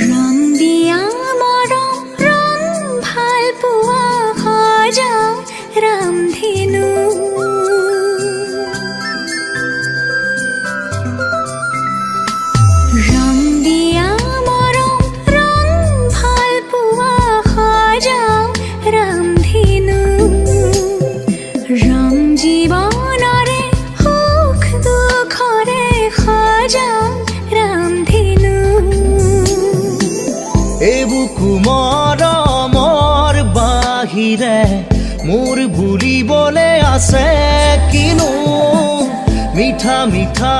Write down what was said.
ৰং দিয়া মৰম ৰং ভাল পোৱা সজাও ৰামধেনু ৰং দিয়া মৰম ৰং ভাল পোৱা সজাও ৰামধেনু ৰং জীৱনৰে সুখ দুখৰে সজাও ৰামধেনু বুকু মৰমৰ বাহিৰে মোৰ বুলিবলে আছে কিনো মিঠা মিঠা